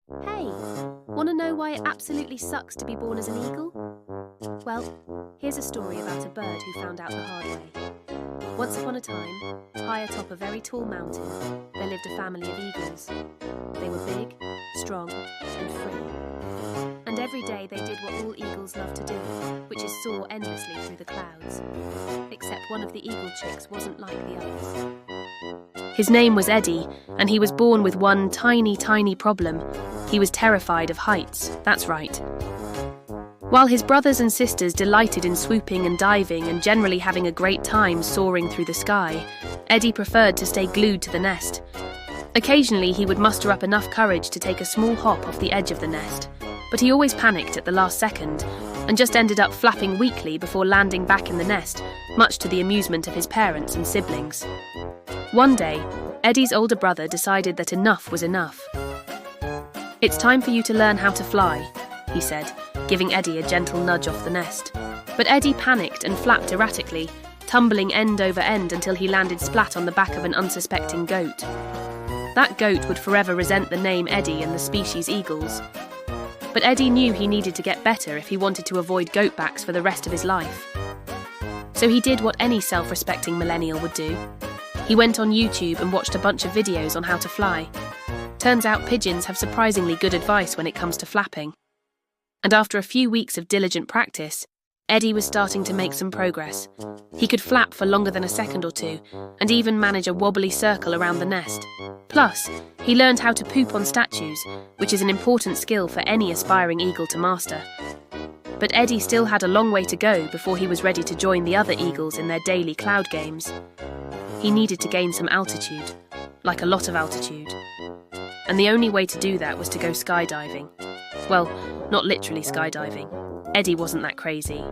Hey, want to know why it absolutely sucks to be born as an eagle? Well, here's a story about a bird who found out the hard way. Once upon a time, high atop a very tall mountain, there lived a family of eagles. They were big, strong, and free. And every day they did what all eagles love to do, which is soar endlessly through the clouds. Except one of the eagle chicks wasn't like the others. His name was Eddie, and he was born with one tiny problem. He was terrified of heights, that's right. While his brothers and sisters delighted in swooping and diving and generally having a great time soaring through the sky, Eddie preferred to stay glued to the nest. Occasionally he would muster up enough courage to take a small hop off the edge of the nest, but he always panicked at the last second and just ended up flapping weakly before landing back in the nest, much to the amusement of his parents and siblings. One day, Eddie's older brother decided that enough was enough. "It's time for you to learn how to fly," he said, giving Eddie a gentle nudge off the nest. But Eddie panicked and flapped erratically, tumbling end over end until he landed splat on the back of an unsuspecting goat. That goat would forever resent the name Eddie and the species eagles. But Eddie knew he needed to get better if he wanted to avoid goatbacks for the rest of his life. So he did what any self-respecting millennial would do. He went on YouTube and watched a bunch of videos on how to fly. Turns out pigeons have surprisingly good advice when it comes to flapping. And after a few weeks of diligent practice, Eddie was starting to make some progress. He could flap for longer than a second or two, and even manage a wobbly circle around the nest. Plus, he learned how to poop on statues, which is an important skill for any aspiring eagle to master. But Eddie still had a long way to go before he was ready to join the other eagles in their daily cloud games. He needed to gain some altitude, like a lot of altitude. And the only way to do that was to go skydiving. Well, not literally skydiving. Eddie wasn't that crazy.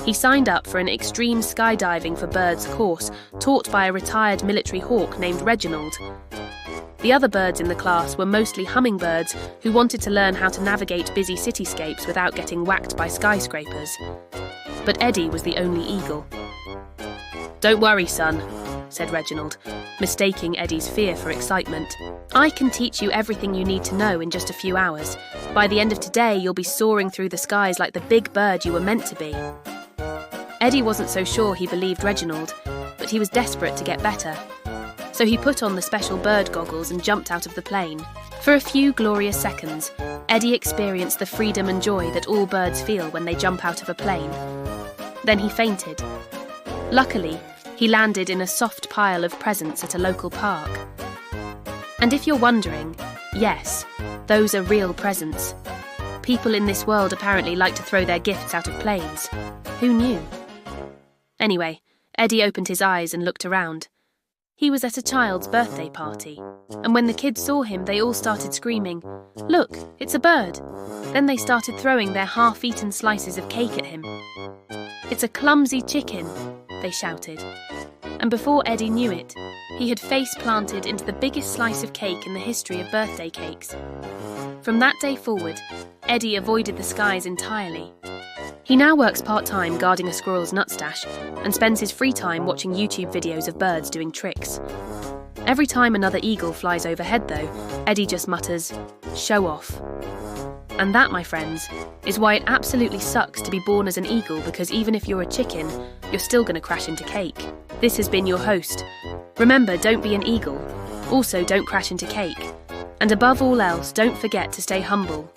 He signed up for an extreme skydiving for birds course taught by a retired military hawk named Reginald. The other birds in the class were mostly hummingbirds who wanted to learn how to navigate busy cityscapes without getting whacked by skyscrapers. But Eddie was the only eagle. "Don't worry, son," said Reginald, mistaking Eddie's fear for excitement. "I can teach you everything you need to know in just a few hours. By the end of today, you'll be soaring through the skies like the big bird you were meant to be." Eddie wasn't so sure he believed Reginald, but he was desperate to get better. So he put on the special bird goggles and jumped out of the plane. For a few glorious seconds, Eddie experienced the freedom and joy that all birds feel when they jump out of a plane. Then he fainted. Luckily, he landed in a soft pile of presents at a local park. And if you're wondering, yes, those are real presents. People in this world apparently like to throw their gifts out of planes. Who knew? Anyway, Eddie opened his eyes and looked around. He was at a child's birthday party, and when the kids saw him, they all started screaming, "Look, it's a bird!" Then they started throwing their half-eaten slices of cake at him. "It's a clumsy chicken," they shouted. And before Eddie knew it, he had face-planted into the biggest slice of cake in the history of birthday cakes. From that day forward, Eddie avoided the skies entirely. He now works part-time guarding a squirrel's nut stash and spends his free time watching YouTube videos of birds doing tricks. Every time another eagle flies overhead, though, Eddie just mutters, "Show off." And that, my friends, is why it absolutely sucks to be born as an eagle, because even if you're a chicken, you're still going to crash into cake. This has been your host. Remember, don't be an eagle. Also, don't crash into cake. And above all else, don't forget to stay humble.